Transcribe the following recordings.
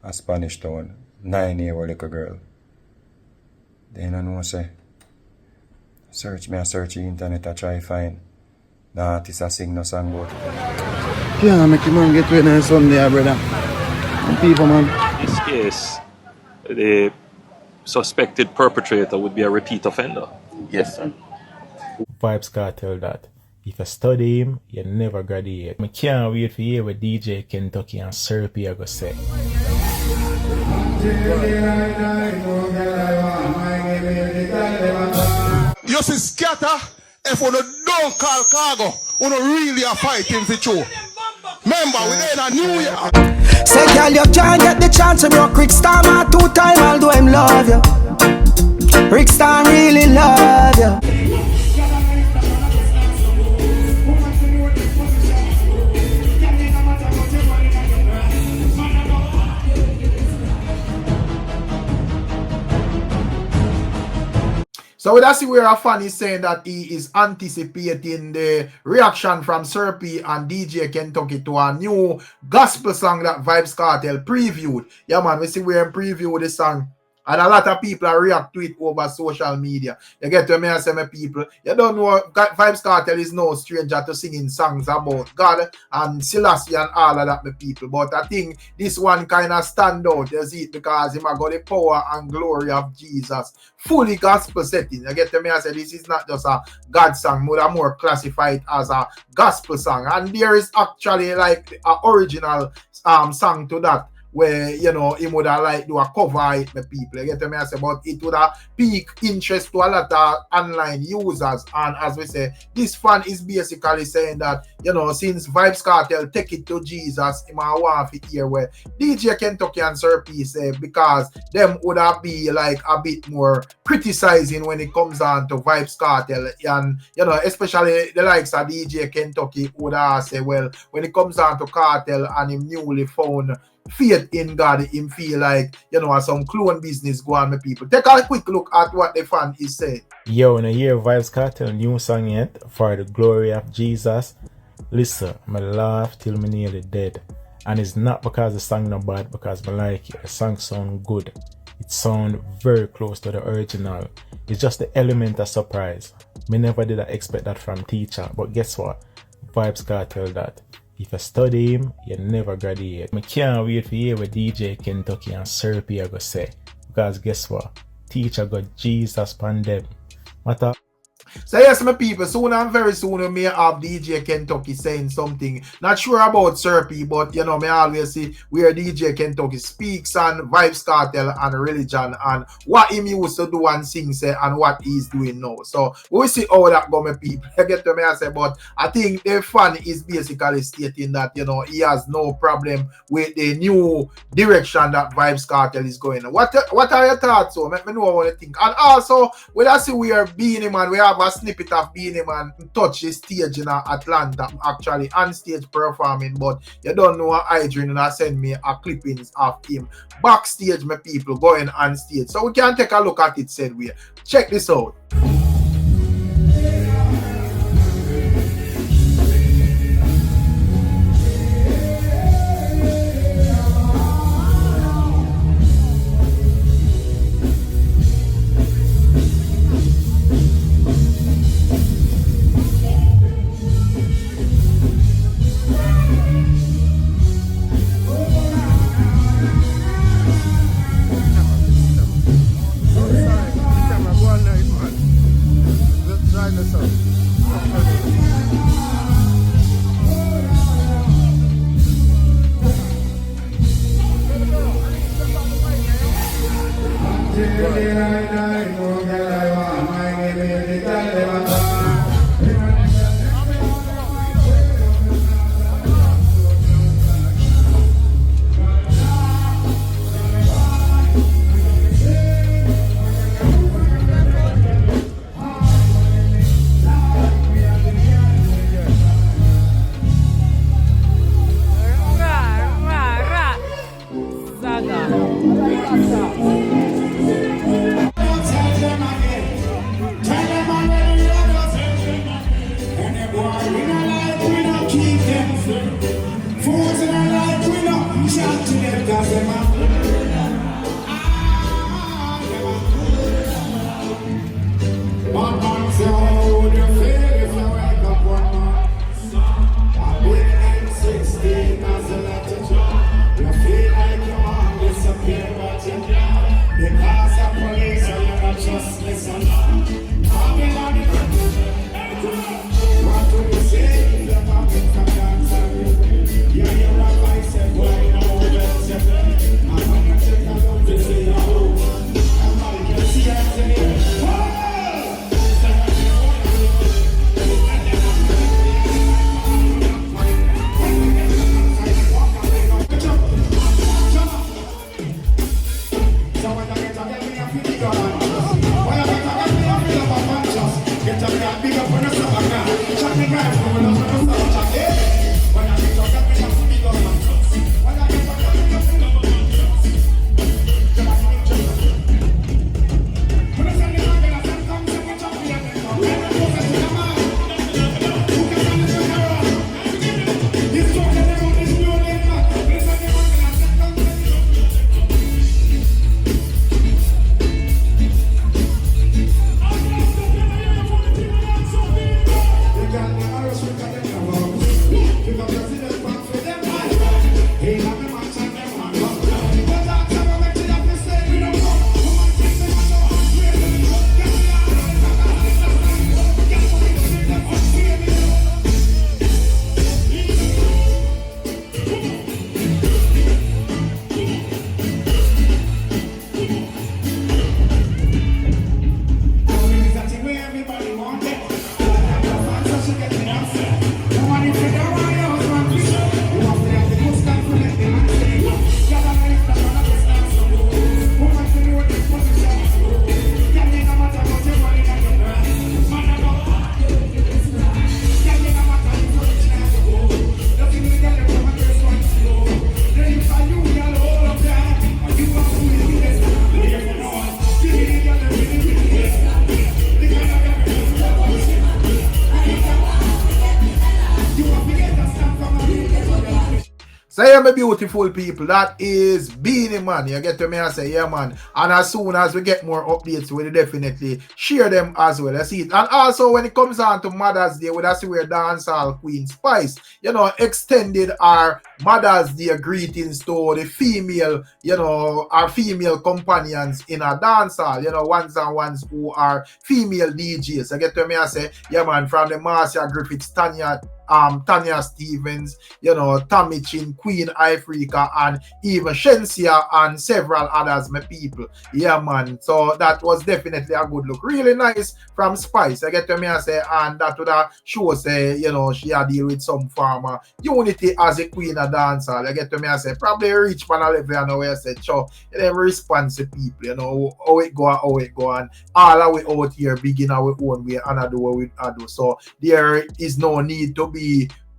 a Spanish town, 9-year-old little girl. Then I know say, search the internet I try find the artist a sing no song about it. Yeah, make him man get ready on Sunday, brother. And people, man. In this case, the suspected perpetrator would be a repeat offender. Yes, sir. Vybz Kartel that if you study him, you never graduate. I can't wait for you with DJ Kentucky and Shenseea go say. You see Scatta, if you don't call cargo, you don't really are fighting for true. Remember, we in a new year. Say, girl, you can't get the chance to broke Rick Star, man. 2 times, although him love you. Rick Star really love you. So we see where a fan is saying that he is anticipating the reaction from Shenseea and DJ Kentucky to a new gospel song that Vybz Kartel previewed. Yeah, man, we see where he previewed the song. And a lot of people are react to it over social media. You get to me and say, my people, you don't know Vybz Kartel is no stranger to singing songs about God and Selassie and all of that, my people. But I think this one kind of stand out, you see it, because he got the power and glory of Jesus. Fully gospel setting. You get to me and say, this is not just a God song, but more classified as a gospel song. And there is actually like an original song to that, where, you know, he would have like do a cover it, my people. You get me? I say, but it would have piqued interest to a lot of online users. And as we say, this fan is basically saying that, you know, since Vybz Kartel take it to Jesus, he might want to hear where DJ Kentucky and Shenseea say, because them would have be like a bit more criticizing when it comes on to Vybz Kartel. And, you know, especially the likes of DJ Kentucky would have say, well, when it comes on to Kartel and him newly found faith in God, him feel like, you know, some clone business go on, my people. Take a quick look at what the fan is saying. Yo, when I hear Vybz Kartel new song yet, For the Glory of Jesus, listen, I laugh till me nearly dead. And it's not because the song not bad, because I like it. The song sound good. It sound very close to the original. It's just the element of surprise. Me never did I expect that from teacher, but guess what? Vybz Kartel that. If you study him, you never graduate. I can't wait for you with DJ Kentucky and Shenseea go say. Because guess what? Teacher got Jesus pan them. Matter. So yes, my people, soon and very soon we may have DJ Kentucky saying something. Not sure about Shenseea, but you know, me always see where DJ Kentucky speaks on Vybz Kartel and religion and what he used to do and sing say and what he's doing now. So we'll see how that go, my people. I get to me and say, but I think the fan is basically stating that, you know, he has no problem with the new direction that Vybz Kartel is going. What are your thoughts? So let me know what you think. And also, when I see where Beenie Man, we have a snippet of Beenie Man touch the stage in Atlanta, actually on stage performing, but you don't know what Adrian and I send me a clippings of him backstage, my people, going on stage. So we can take a look at it, said we. Check this out. Fools in our life, we know. Shout to them, cause them So yeah, my beautiful people, that is Beenie Man. You get to me and say, yeah man. And as soon as we get more updates, we'll definitely share them as well. I see it. And also when it comes on to Mother's Day, we see where dancehall Queen Spice, you know, extended our Mother's Day greetings to the female, you know, our female companions in our dancehall, you know, ones and ones who are female DJs. I get to me and say, yeah man, from the Marcia Griffiths, Tanya Stevens, you know, Tommy Chin, Queen Ifrica, and even Shenseea and several others, my people. Yeah, man. So that was definitely a good look. Really nice from Spice. I get to me and say, and that would have show say, you know, she had deal with some form of unity as a queen of dancehall. I get to me and say, probably reach one level, you know, where I said, sure, you never respond to people, you know, how it go, and all our way out here begin our own way and I do what we do. So there is no need to be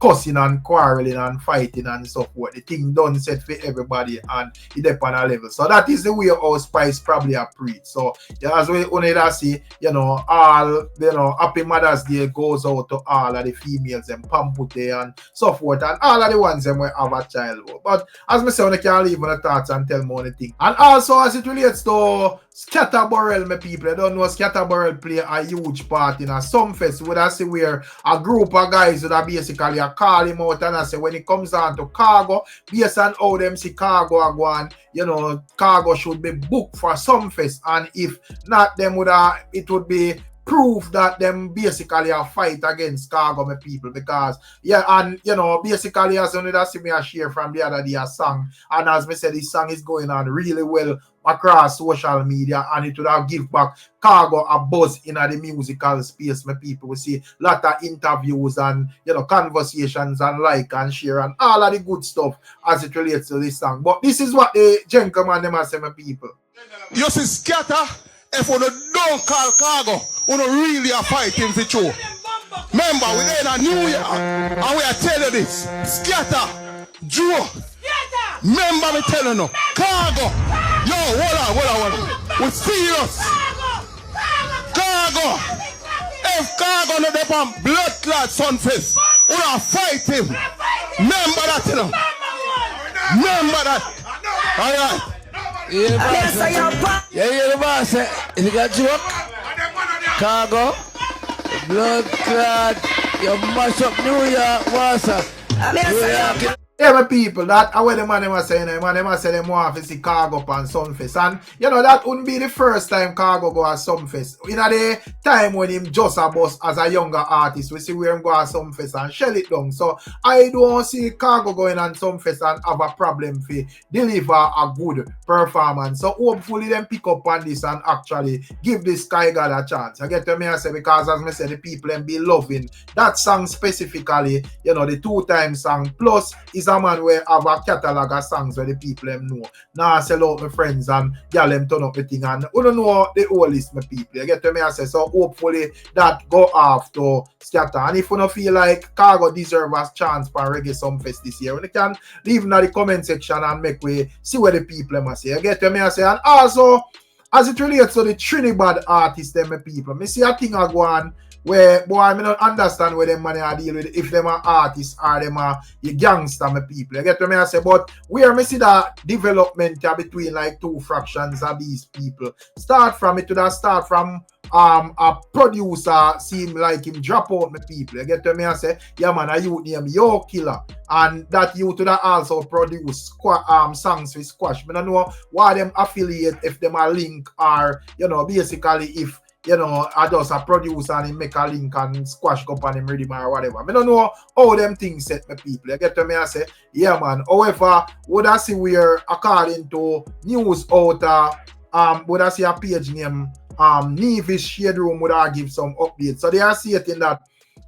cussing and quarreling and fighting and so forth. The thing done set for everybody and it depends on a level. So that is the way our Spice probably are preached. So yeah, as we only see, you know, all, you know, Happy Mother's Day goes out to all of the females and Pampute and so forth, and all of the ones that will have a child. But as I say, I can't leave on the thoughts and tell more anything. And also as it relates to Scatta Burrell, my people, I don't know, Scatta Burrell play a huge part in a some fest. Would I see where a group of guys would basically call him out and I say when it comes down to cargo, based on how them see cargo are going, you know, cargo should be booked for some fest, and if not, them would it would be proof that them basically a fight against cargo, my people, because yeah, and you know, basically as only that see me a share from the other day a song, and as me said, this song is going on really well across social media, and it would have give back cargo a buzz in the musical space, my people. We see a lot of interviews and, you know, conversations and like and share and all of the good stuff as it relates to this song. But this is what the gentleman them say, my people. You see, Scatta, if you don't call cargo, you really are fighting for you. Remember, we're in a new year, and we are telling you this. Scatta, Joe, remember me telling you, cargo. Yo, hold on. We're serious. Cargo. If cargo not up on blood clot sunface, we are fight him. Remember that, you know. Remember that. Alright. Yes, Yeah, the boss. Is it got joke? Cargo. Blood clot. You mash up New York, Wassa. New York. Yeah, my people, that where the man was saying, the man them say them want to see Cargo on Sunfest. And you know that wouldn't be the first time Cargo go at Sunfest. In the time when him just a boss as a younger artist, we see where him go at Sunfest and shell it down. So I don't see Cargo going on Sunfest and have a problem for deliver a good performance. So hopefully them pick up on this and actually give this Sky God a chance. I get to me I say because as me say the people them be loving that song specifically, you know, the 2-time song plus is a man where have a catalog of songs where the people them know. Now I sell out my friends and y'all them turn up the thing and you don't know the whole list my people. You get to me I say so hopefully that go off to Scatta. And if you don't feel like Cargo deserve a chance for Reggae Sunfest this year, you can leave in the comment section and make we see what the people them say. You get to me I say and also as it relates to the Trinidad artists them my people, me see a thing I go on where boy I don't understand where them money are deal with if them are artists or them are the gangster my people. You get to me I say but where me see that development between like two fractions of these people. Start from a producer seem like him drop out my people. You get to me I say yeah man a youth name Yo Killa and that youth that also produce songs with Squash. I don't know why them affiliate if them are link or you know basically if you know, I just a producer and he make a link and Squash up on him redeem or whatever. I don't know how them things set my people. You get to me I say, yeah man. However, would I see where according to news out would I see a page name Nevis Shade Room would I give some updates. So they are stating that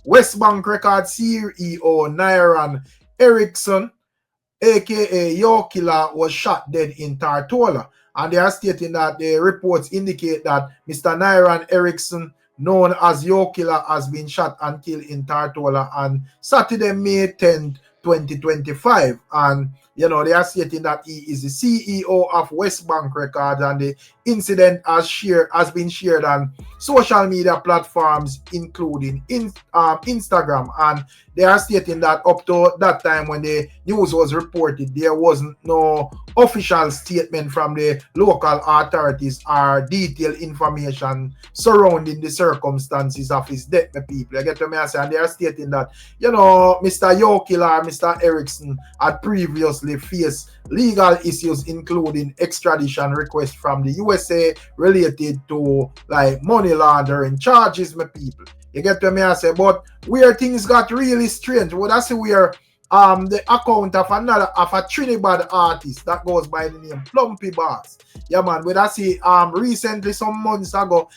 West Bank Records CEO Nyran Erickson, aka Yo Killa, was shot dead in Tartola. And they are stating that the reports indicate that Mr. Nyran Erickson, known as Yo Killa, has been shot and killed in Tartola on Saturday, May 10th, 2025. And, you know, they are stating that he is the CEO of West Bank Records and the incident has been shared on social media platforms, including Instagram. And they are stating that up to that time when the news was reported, there wasn't no official statement from the local authorities or detailed information surrounding the circumstances of his death, my people. You get to me I say, and they are stating that, you know, Mr. Yo Killa or Mr. Erickson had previously faced legal issues, including extradition requests from the USA related to like money laundering charges, my people. You get to me I say, but where things got really strange, well, that's where the account of a Trinidad artist that goes by the name Plumpy Bass. Yeah man, we see recently some months ago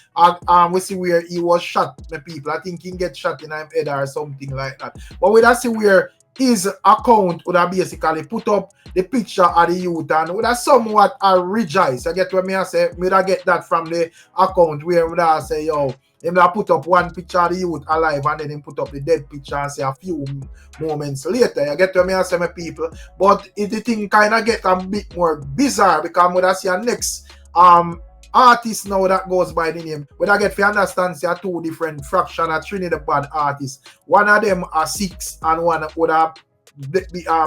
we see where he was shot, my people. I think he get shot in his head or something like that. But we see where his account would have basically put up the picture of the youth and would have somewhat rejoice. I get what me I say, me I get that from the account where would I say, yo, him put up one picture of the youth alive and then him put up the dead picture and say a few moments later. You get what me I say, my people. But the thing kind of get a bit more bizarre because would I see a next artist now that goes by the name. When I get to understand, see two different fractions of Trinidad artists. One of them are 6 and one would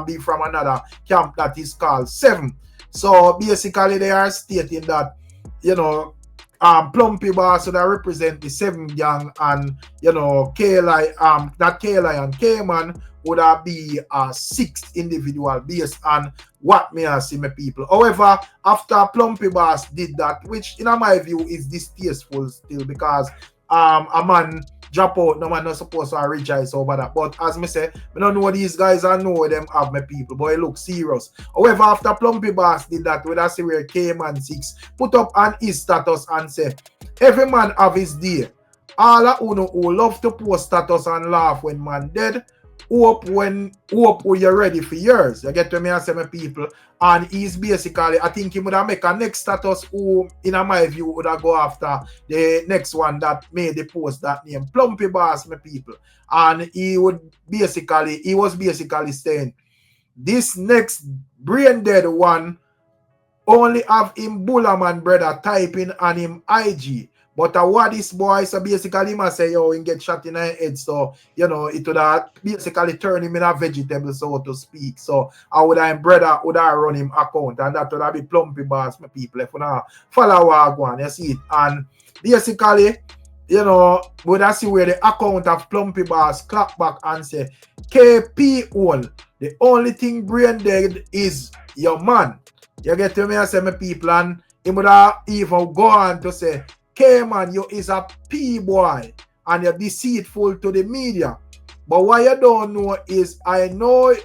be from another camp that is called 7. So basically they are stating that, you know, Plumpy Bass would represent the 7 gang and, you know, Killa and K-Man would be a 6th individual based on what me I see my people. However, after Plumpy Bass did that, which in my view is distasteful still because a man drop out, no man not supposed to rejoice over that. But as me say, I don't know these guys, I know them have my people, but it looks serious. However, after Plumpy Bass did that, we see where K-Man 6 put up on his status and say, every man have his day. All of you who love to post status and laugh when man dead, hope when you're ready for yours. You get to me and say my people. And he's basically, I think he would have make a next status who, in my view, would have go after the next one that made the post that name. Plumpy Bass, my people. And he was basically saying, this next brain dead one only have him Bullaman brother typing on him IG. But what this boy, so basically, him say, yo, he get shot in the head. So, you know, it would have basically turn him in a vegetable, so to speak. So, I would have brother would have run him account. And that would have be plumpy bars, my people. If you know, follow what one, you see it. And basically, you know, would I see where the account of plumpy bars clap back and say, KP all. The only thing brain dead is your man. You get to me, I say, my people, and he would have even go on to say, K man, you is a P boy and you're deceitful to the media. But what you don't know is, I know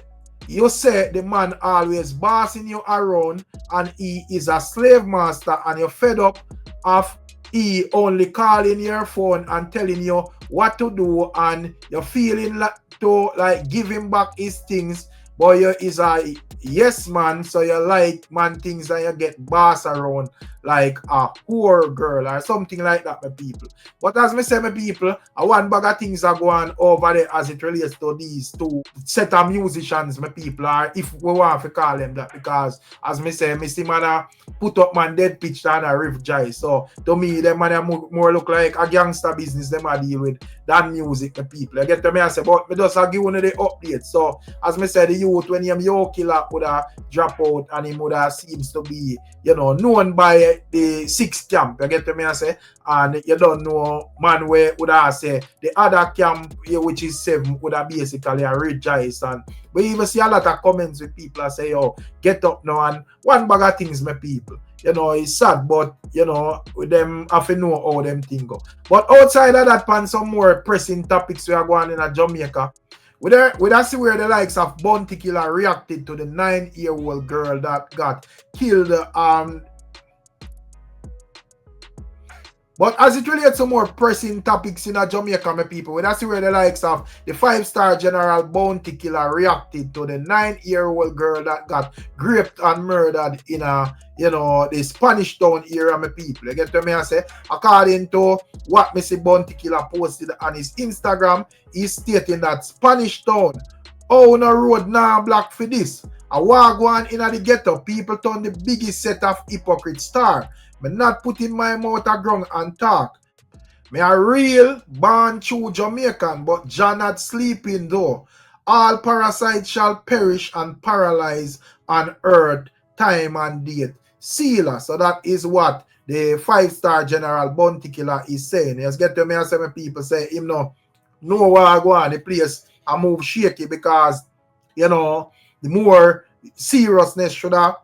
you say the man always bossing you around and he is a slave master and you're fed up of he only calling your phone and telling you what to do and you're feeling like to like give him back his things. But you is a yes man, so you like man things and you get boss around like a poor girl or something like that, my people. But as me say, my people, one bag of things are going over there as it relates to these two set of musicians, my people, or if we want to call them that, because as me say, me see man put up man dead pitch and a riff jai. So to me, them man more look like a gangster business them I deal with than music, my people. I get to me I say, but me just give one of the updates. So as me say, the youth when him Killa would have drop out and him would have seems to be, you know, known by the 6th camp. You get to me I say, and you don't know man where would I say the other camp which is 7 would have basically a rejoice. And we even see a lot of comments with people that say, oh, get up now, and one bag of things, my people. You know, it's sad, but you know, with them have to know how them things go. But outside of that, pan some more pressing topics we are going in Jamaica. We see where the likes of Bounty Killa reacted to the 9-year-old girl that got killed. But as it relates to more pressing topics in Jamaica, my people, we see where the likes of the 5-star General Bounty Killa reacted to the 9-year-old girl that got raped and murdered in a, you know, the Spanish Town area, my people. You get to me I say, according to what Mr. Bounty Killa posted on his Instagram, he's stating that Spanish Town, oh no road now black for this. A war going in the ghetto, people turn the biggest set of hypocrite star. Me not putting my mouth a ground and talk. Me a real born true Jamaican, but Jah not sleeping though. All parasites shall perish and paralyze on earth, time and date. Sealer. So that is what the 5-star General Bounty Killa is saying. Yes, get to me and some people say him no know where I go on. The place I move shaky because, you know, the more seriousness should have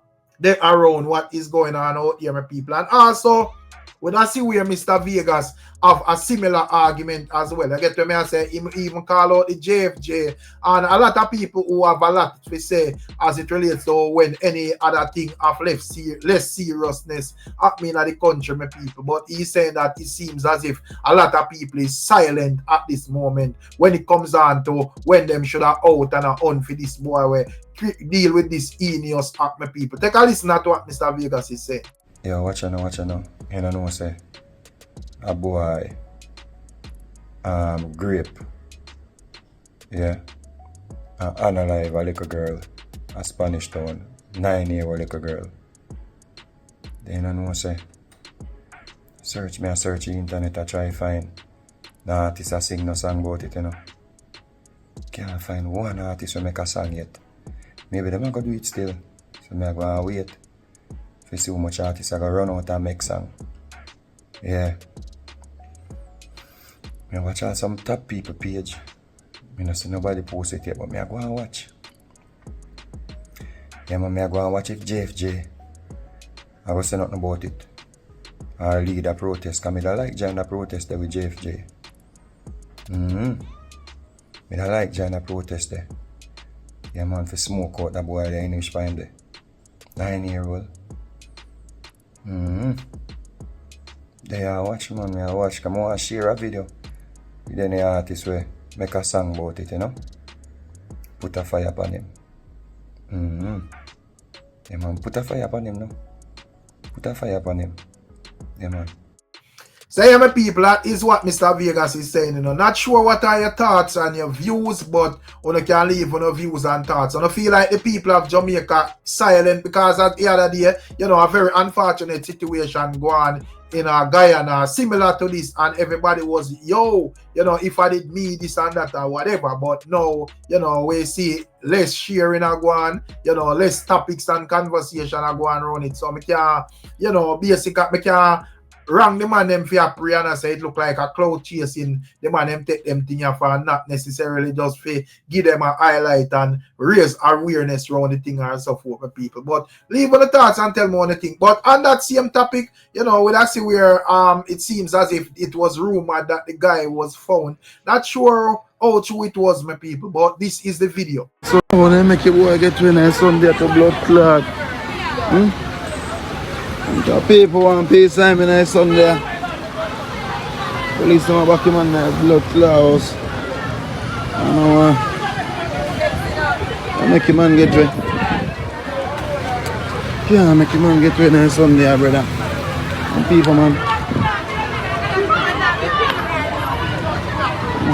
they around what is going on out here, my people. And also, when I see where Mr. Vegas have a similar argument as well. I get to me and say, him even call out the JFJ. And a lot of people who have a lot to say as it relates to when any other thing of less seriousness happening in the country, my people. But he's saying that it seems as if a lot of people is silent at this moment when it comes on to when them should have out and on for this boy where deal with this heinous act, my people. Take a listen to what Mr. Vegas is saying. Yo, watch out now. You know say a boy grape. Yeah. Unalive a little girl. A Spanish Town. 9-year-old little girl. Then you know say search the internet I try find the artist a sing no song about it, you know. Can't find one artist who make a song yet. Maybe them not gonna do it still. So me gonna wait to see how much artists are gonna run out and make song. Yeah. Me watch out some top people page. Me no see nobody post it yet, but me go and watch. Yeah, man, me go and watch if JFJ I go say nothing about it. Or lead a protest, cause me don't like join a protest there with JFJ. Me don't like join a protest there. Yeah, man, for smoke out that boy there in his spine there. 9-year-old. There I watch, man. I watch. Come on, share a video with any artist where make a song about it, you know. Put a fire upon him. Yeah, man, put a fire upon him, no. Put a fire upon him. Yeah, man. So yeah, my people, that is what Mr. Vegas is saying, you know. Not sure what are your thoughts and your views, but you can leave on your views and thoughts. And I feel like the people of Jamaica silent because at the other day, you know, a very unfortunate situation go on in Guyana similar to this, and everybody was, yo, you know, if I did me this and that or whatever. But now, you know, we see less sharing a go on, you know, less topics and conversation a go on around it. So me can, you know, basically me can wrong the man them for pray and say it look like a cloud chasing the man them take them thing for not necessarily just for give them a highlight and raise awareness around the thing and so forth for people. But leave on the thoughts and tell me what you think. But on that same topic, you know, we see where it seems as if it was rumored that the guy was found. Not sure how true it was, my people, but this is the video. So when I make a boy get to a Sunday to blood clot. The people want peace time in a Sunday. Police come back him on the blood clouds. I know I make a man get ready. Yeah, make a man get ready on a Sunday, brother. And people, man.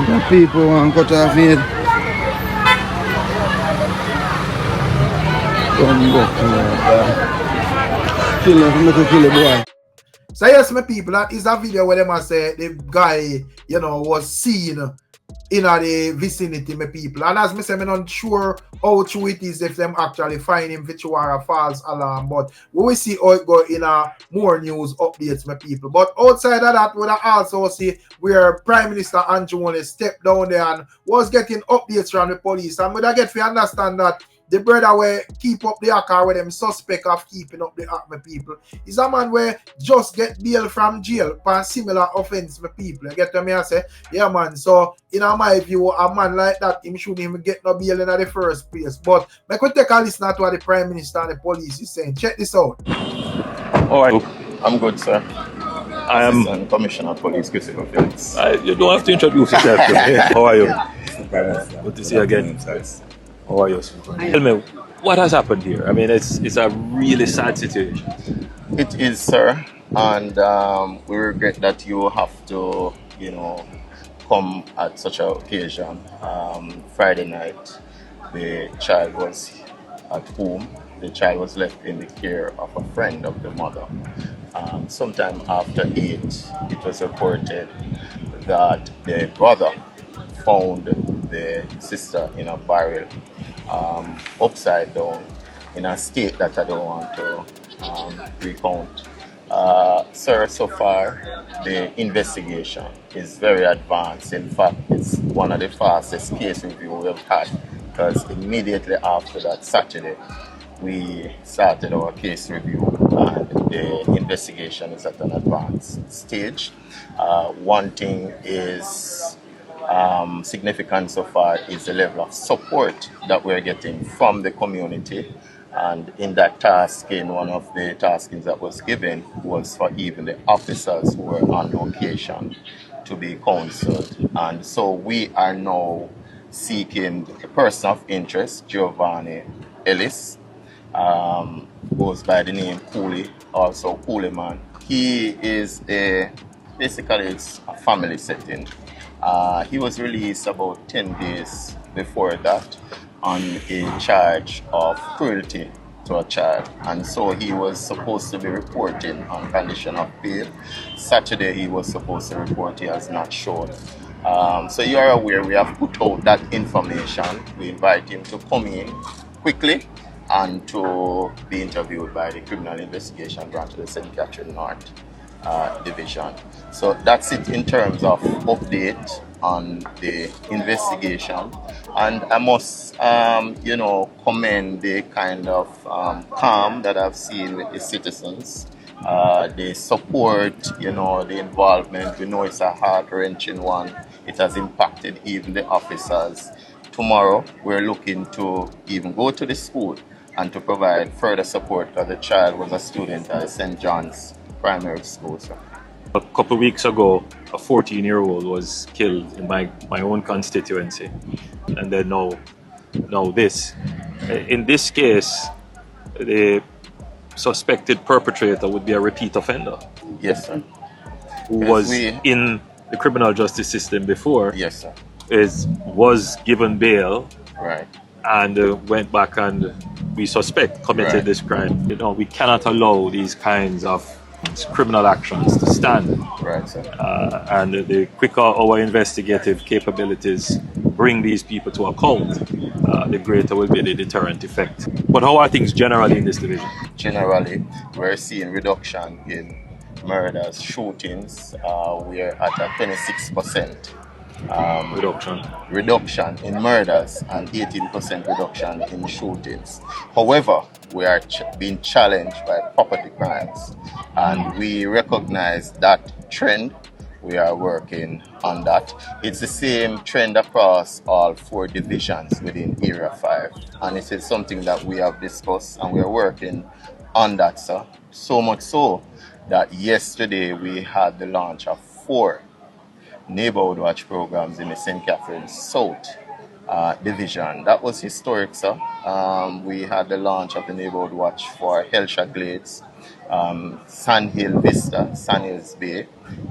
The people want cut off head. Come back, Killa, boy. So yes, my people, that is a video where them say the guy, you know, was seen in the vicinity, my people. And as I say, I'm not sure how true it is if them actually find him, which were a false alarm. But we will see how it go in more news updates, my people. But outside of that, we also see where Prime Minister H0T stepped down there and was getting updates from the police. And we get to understand that the brother where keep up the act where them suspect of keeping up the act, my people, is a man where just get bail from jail for similar offense, my people. You get to me and say, yeah man, so in my view, a man like that, him shouldn't even get no bail in the first place. But I could take a listen to what the Prime Minister and the police is saying. Check this out. All right. I'm good, sir. I am Assistant Commissioner of Police, Christopher Fields. You don't have to introduce yourself to me. How are you? Good to see you again. How are you? Tell me, what has happened here? I mean, it's a really sad situation. It is, sir, and we regret that you have to, you know, come at such an occasion. Friday night, the child was at home. The child was left in the care of a friend of the mother. Sometime after 8, it was reported that the brother found the sister in a barrel, upside down, in a state that I don't want to recount. Sir, so far the investigation is very advanced. In fact, it's one of the fastest case review we've had, because immediately after that Saturday we started our case review and the investigation is at an advanced stage. One thing is significant so far is the level of support that we're getting from the community, and in that tasking, one of the taskings that was given was for even the officers who were on location to be counseled. And so we are now seeking a person of interest, Giovanni Ellis, goes by the name Cooley, also Beenie Man. He is basically it's a family setting. He was released about 10 days before that on a charge of cruelty to a child, and so he was supposed to be reporting on condition of bail. Saturday he was supposed to report, he has not shown. So you are aware we have put out that information. We invite him to come in quickly and to be interviewed by the Criminal Investigation Branch of the St. Catherine North Division. So that's it in terms of update on the investigation. And I must, you know, commend the kind of calm that I've seen with the citizens. The support, you know, the involvement. We know it's a heart-wrenching one. It has impacted even the officers. Tomorrow, we're looking to even go to the school and to provide further support, because the child was a student at St. John's Primary School. So. A couple of weeks ago, a 14-year-old was killed in my own constituency, and then now this. In this case, the suspected perpetrator would be a repeat offender. Yes, sir. Who was in the criminal justice system before. Yes, sir. Was given bail. Right. And went back and we suspect committed this crime. You know, we cannot allow these kinds of criminal actions to stand. Right, sir. And the quicker our investigative capabilities bring these people to account, the greater will be the deterrent effect. But how are things generally in this division? Generally, we're seeing reduction in murders, shootings. We're at a 26% reduction in murders and 18% reduction in shootings. However, we are being challenged by property crimes, and we recognize that trend. We are working on that. It's the same trend across all 4 divisions within Area 5, and it is something that we have discussed and we are working on that, sir. So much so that yesterday we had the launch of 4 neighborhood watch programs in the St. Catharines South division. That was historic, sir. We had the launch of the neighborhood watch for Helsha Glades, Sandhill Vista, Sandhills Bay,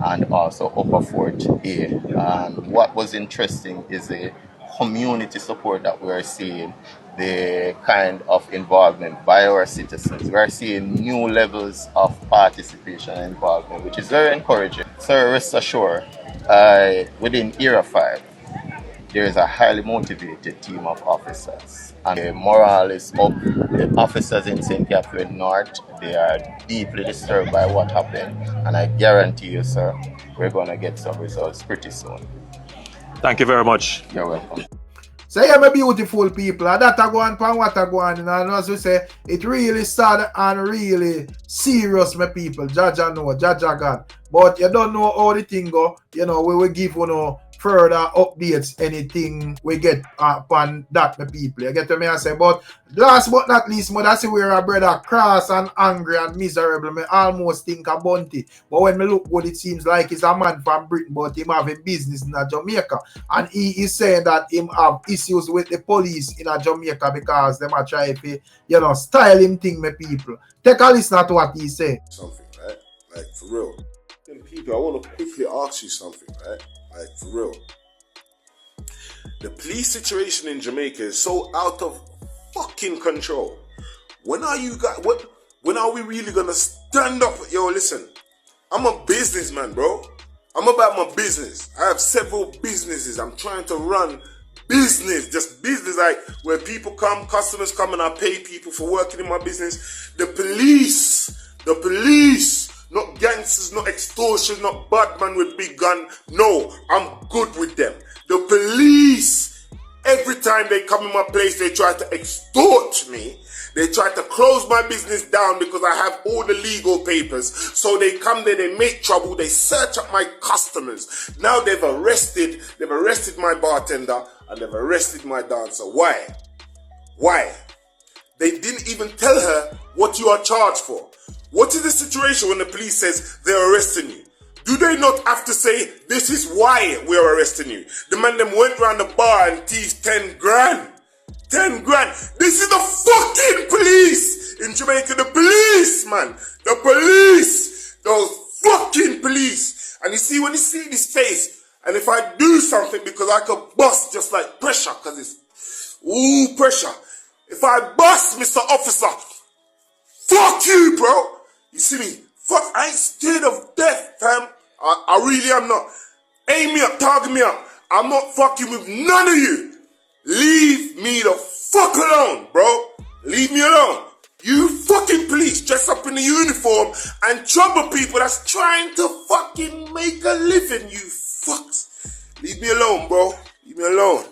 and also Upper Fort A. And what was interesting is the community support that we are seeing, the kind of involvement by our citizens. We are seeing new levels of participation and involvement, which is very encouraging. So rest assured, within Area 5, there is a highly motivated team of officers, and the morale is up. The officers in St. Catherine North, they are deeply disturbed by what happened, and I guarantee you, sir, we're going to get some results pretty soon. Thank you very much. You're welcome. So yeah, my beautiful people, and that I go on pan what I go on, and as we say, it really sad and really serious, my people. Jaja know, Jaja God. But you don't know how the thing go, you know, we will give you know further updates, anything we get upon that, my people. You get what me I say? But last but not least, I see where a brother cross and angry and miserable. Me almost think a Bunty. But when me look good, it seems like he's a man from Britain, but him have a business in Jamaica. And he is saying that him have issues with the police in Jamaica because them are trying to, you know, style him thing, my people. Take a listen to what he say. Something, right? Like, for real. And people, I want to quickly ask you something, right? Like, for real. The police situation in Jamaica is so out of fucking control. When are you guys, when are we really gonna stand up? Yo, listen, I'm a businessman, bro. I'm about my business. I have several businesses. I'm trying to run business, just business, like where people come, customers come, and I pay people for working in my business. The police, not gangsters, not extortion, not bad man with big gun. No, I'm good with them. The police, every time they come in my place, they try to extort me. They try to close my business down because I have all the legal papers. So they come there, they make trouble, they search up my customers. Now they've arrested my bartender and they've arrested my dancer. Why? Why? They didn't even tell her what you are charged for. What is the situation when the police says they're arresting you? Do they not have to say, this is why we're arresting you? The man them went round the bar and teased 10 grand. 10 grand. This is the fucking police in Jamaica. The police, man. The police. Those fucking police. And you see, when you see this face, and if I do something because I could bust just like pressure, because it's, ooh, pressure. If I bust, Mr. Officer, fuck you, bro. You see me? Fuck, I ain't scared of death, fam. I really am not. Aim me up, target me up. I'm not fucking with none of you. Leave me the fuck alone, bro. Leave me alone. You fucking police dress up in the uniform and trouble people that's trying to fucking make a living, you fucks. Leave me alone, bro. Leave me alone.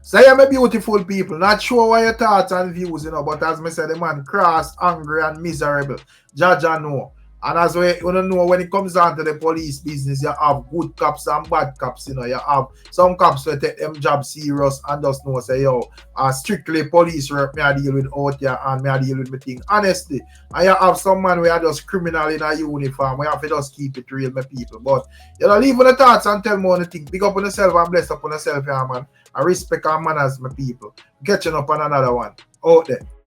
So yeah, my beautiful people, not sure what your thoughts and views, you know, but as I said, the man cross, angry and miserable. Jaja know. And as we don't know, when it comes down to the police business, you have good cops and bad cops, you know. You have some cops who take them job serious and just know, say, yo, strictly police work, me I deal with out here and me I deal with me thing honestly. And you have some man who are just criminal in a uniform. We have to just keep it real, my people. But, you know, leave on the thoughts and tell me anything. Big up on yourself and bless up on yourself, yeah, man. I respect our manners, my people. Catching up on another one. Out there.